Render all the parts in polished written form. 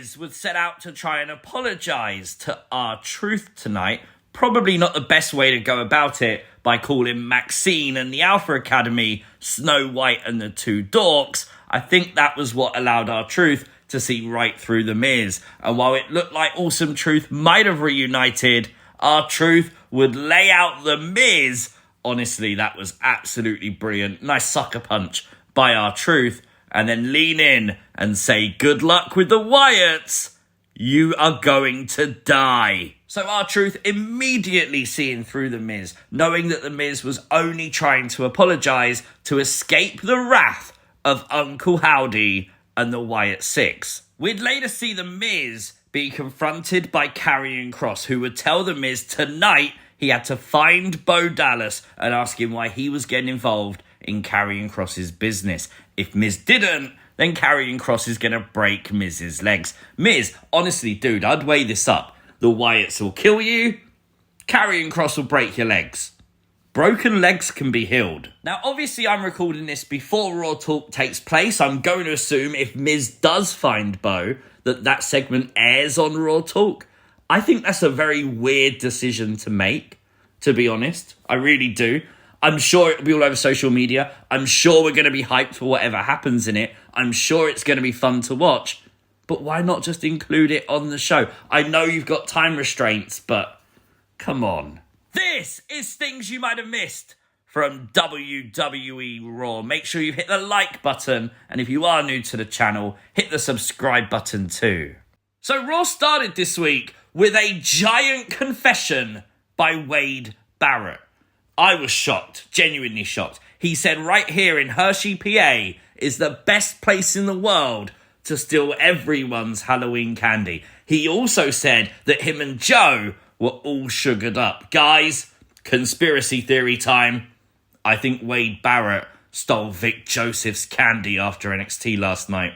Miz would set out to try and apologise to R-Truth tonight. Probably not the best way to go about it by calling Maxine and the Alpha Academy Snow White and the Two Dorks. I think that was what allowed R-Truth to see right through the Miz. And while it looked like Awesome Truth might have reunited, R-Truth would lay out the Miz. Honestly, that was absolutely brilliant. Nice sucker punch by R-Truth. And then lean in and say, good luck with the Wyatts. You are going to die. So R-Truth immediately seeing through the Miz, knowing that the Miz was only trying to apologise to escape the wrath of Uncle Howdy and the Wyatt Sicks. We'd later see the Miz be confronted by Karrion Kross, who would tell the Miz tonight he had to find Bo Dallas and ask him why he was getting involved in Karrion Kross's business. If Miz didn't, then Karrion Kross is going to break Miz's legs. Miz, honestly, dude, I'd weigh this up. The Wyatts will kill you. Karrion Kross will break your legs. Broken legs can be healed. Now, obviously, I'm recording this before Raw Talk takes place. I'm going to assume if Miz does find Bo, that segment airs on Raw Talk. I think that's a very weird decision to make, to be honest. I really do. I'm sure it'll be all over social media. I'm sure we're going to be hyped for whatever happens in it. I'm sure it's going to be fun to watch. But why not just include it on the show? I know you've got time restraints, but come on. This is things you might have missed from WWE Raw. Make sure you hit the like button. And if you are new to the channel, hit the subscribe button too. So Raw started this week with a giant confession by Wade Barrett. I was shocked, genuinely shocked. He said right here in Hershey, PA, is the best place in the world to steal everyone's Halloween candy. He also said that him and Joe were all sugared up. Guys, conspiracy theory time. I think Wade Barrett stole Vic Joseph's candy after NXT last night.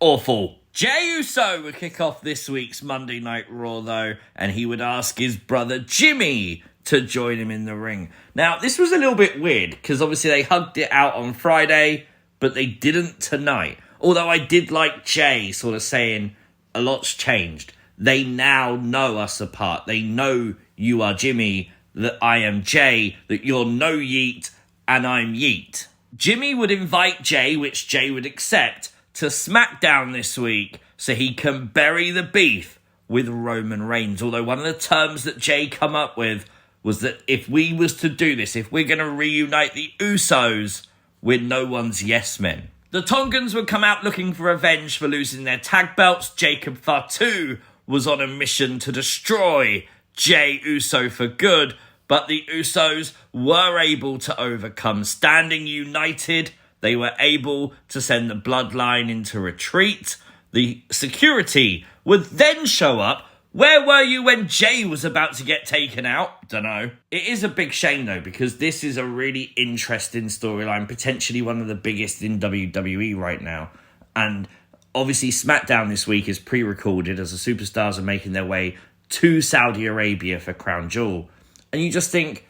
Awful. Jey Uso would kick off this week's Monday Night Raw, though, and he would ask his brother Jimmy to join him in the ring. Now, this was a little bit weird, because obviously they hugged it out on Friday, but they didn't tonight. Although I did like Jey sort of saying, a lot's changed. They now know us apart. They know you are Jimmy, that I am Jey, that you're no Yeet, and I'm Yeet. Jimmy would invite Jey, which Jey would accept, to Smackdown this week, so he can bury the beef with Roman Reigns. Although one of the terms that Jey come up with was that if we was to do this, if we're going to reunite the Usos, we're no one's yes men. The Tongans would come out looking for revenge for losing their tag belts. Jacob Fatu was on a mission to destroy Jey Uso for good, but the Usos were able to overcome. Standing united, they were able to send the Bloodline into retreat. The security would then show up. Where were you when Jey was about to get taken out? Dunno. It is a big shame, though, because this is a really interesting storyline, potentially one of the biggest in WWE right now. And obviously Smackdown this week is pre-recorded as the superstars are making their way to Saudi Arabia for Crown Jewel. And you just think,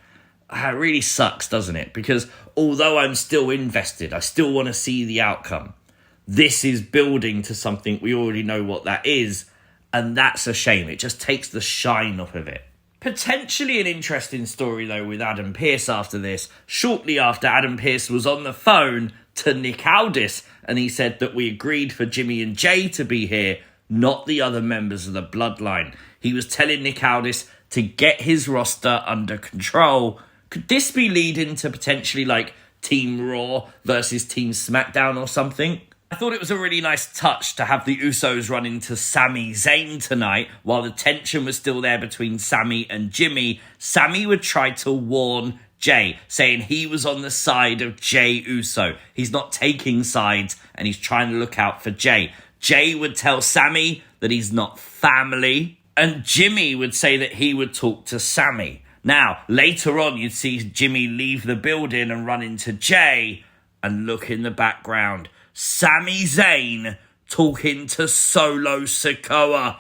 it really sucks, doesn't it? Because although I'm still invested, I still want to see the outcome. This is building to something we already know what that is. And that's a shame. It just takes the shine off of it. Potentially an interesting story, though, with Adam Pearce after this. Shortly after, Adam Pearce was on the phone to Nick Aldis, and he said that we agreed for Jimmy and Jey to be here, not the other members of the Bloodline. He was telling Nick Aldis to get his roster under control. Could this be leading to potentially, like, Team Raw versus Team Smackdown or something? I thought it was a really nice touch to have the Usos run into Sami Zayn tonight. While the tension was still there between Sami and Jimmy, Sami would try to warn Jey, saying he was on the side of Jey Uso. He's not taking sides, and he's trying to look out for Jey. Jey would tell Sami that he's not family, and Jimmy would say that he would talk to Sami. Now, later on, you'd see Jimmy leave the building and run into Jey, and look in the background. Sami Zayn talking to Solo Sikoa.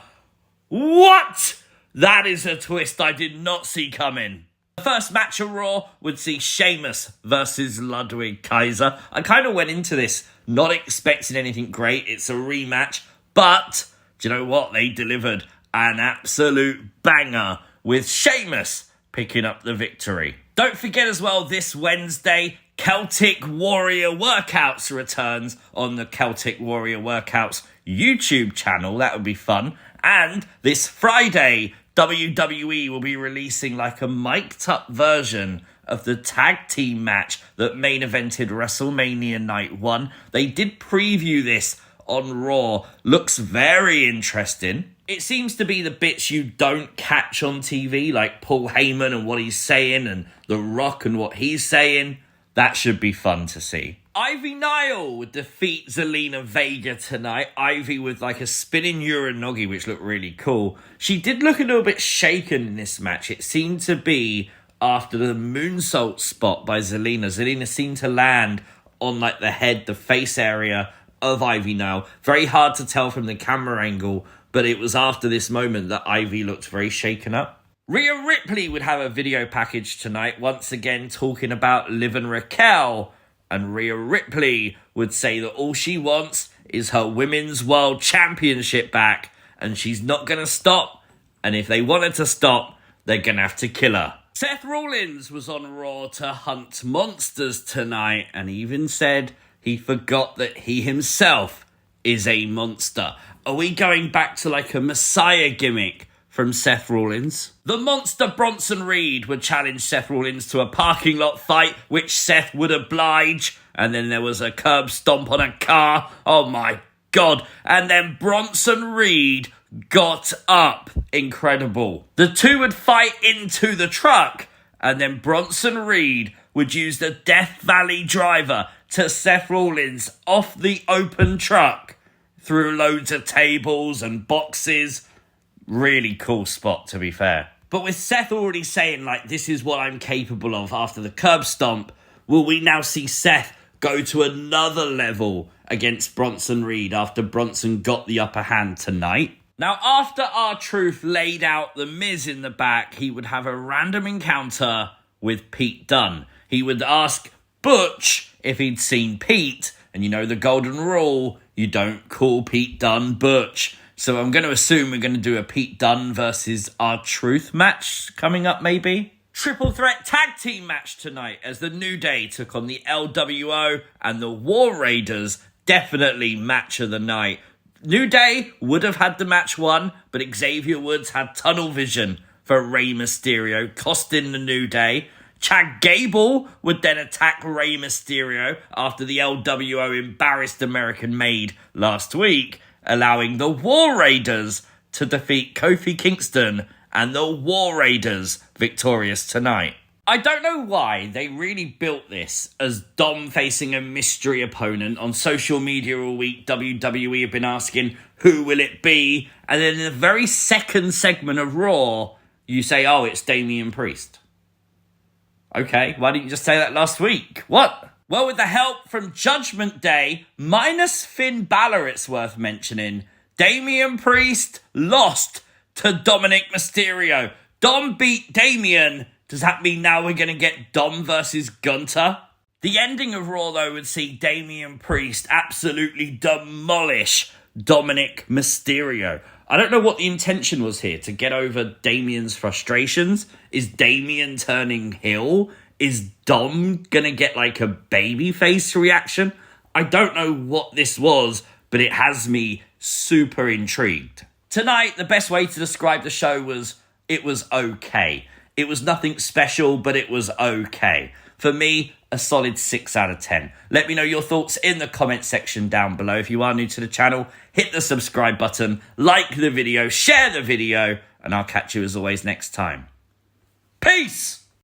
What? That is a twist I did not see coming. The first match of Raw would see Sheamus versus Ludwig Kaiser. I kind of went into this not expecting anything great. It's a rematch, but Do you know what? They delivered an absolute banger with Sheamus picking up the victory. Don't forget as well, this Wednesday, Celtic Warrior Workouts returns on the Celtic Warrior Workouts YouTube channel. That would be fun. And this Friday, WWE will be releasing like a mic'd up version of the tag team match that main evented WrestleMania Night 1. They did preview this on Raw. Looks very interesting. It seems to be the bits you don't catch on TV, like Paul Heyman and what he's saying and The Rock and what he's saying. That should be fun to see. Ivy Nile would defeat Zelina Vega tonight. Ivy with like a spinning Uranagi, which looked really cool. She did look a little bit shaken in this match. It seemed to be after the moonsault spot by Zelina. Zelina seemed to land on like the head, the face area of Ivy Nile. Very hard to tell from the camera angle, but it was after this moment that Ivy looked very shaken up. Rhea Ripley would have a video package tonight, once again talking about Liv and Raquel. And Rhea Ripley would say that all she wants is her Women's World Championship back, and she's not going to stop. And if they want her to stop, they're going to have to kill her. Seth Rollins was on Raw to hunt monsters tonight, and even said he forgot that he himself is a monster. Are we going back to like a Messiah gimmick from Seth Rollins? The monster Bronson Reed would challenge Seth Rollins to a parking lot fight, which Seth would oblige. And then there was a curb stomp on a car. Oh my God. And then Bronson Reed got up. Incredible. The two would fight into the truck. And then Bronson Reed would use the Death Valley driver to Seth Rollins off the open truck through loads of tables and boxes. Really cool spot, to be fair. But with Seth already saying, like, this is what I'm capable of after the curb stomp, will we now see Seth go to another level against Bronson Reed after Bronson got the upper hand tonight? Now, after R-Truth laid out the Miz in the back, he would have a random encounter with Pete Dunne. He would ask Butch if he'd seen Pete, and you know the golden rule, you don't call Pete Dunne Butch. So I'm going to assume we're going to do a Pete Dunne versus R-Truth match coming up, maybe? Triple threat tag team match tonight as the New Day took on the LWO and the War Raiders. Definitely match of the night. New Day would have had the match won, but Xavier Woods had tunnel vision for Rey Mysterio, costing the New Day. Chad Gable would then attack Rey Mysterio after the LWO embarrassed American Made last week, allowing the War Raiders to defeat Kofi Kingston and the War Raiders victorious tonight. I don't know why they really built this as Dom facing a mystery opponent. On social media all week, WWE have been asking, who will it be? And then in the very second segment of Raw, you say, oh, it's Damian Priest. Okay, why didn't you just say that last week? What? Well, with the help from Judgment Day, minus Finn Balor, it's worth mentioning, Damian Priest lost to Dominik Mysterio. Dom beat Damian. Does that mean now we're going to get Dom versus Gunter? The ending of Raw, though, would see Damian Priest absolutely demolish Dominik Mysterio. I don't know what the intention was here, to get over Damian's frustrations. Is Damian turning heel? Is Dom going to get like a babyface reaction? I don't know what this was, but it has me super intrigued. Tonight, the best way to describe the show was, it was okay. It was nothing special, but it was okay. For me, a solid 6 out of 10. Let me know your thoughts in the comment section down below. If you are new to the channel, hit the subscribe button, like the video, share the video, and I'll catch you as always next time. Peace!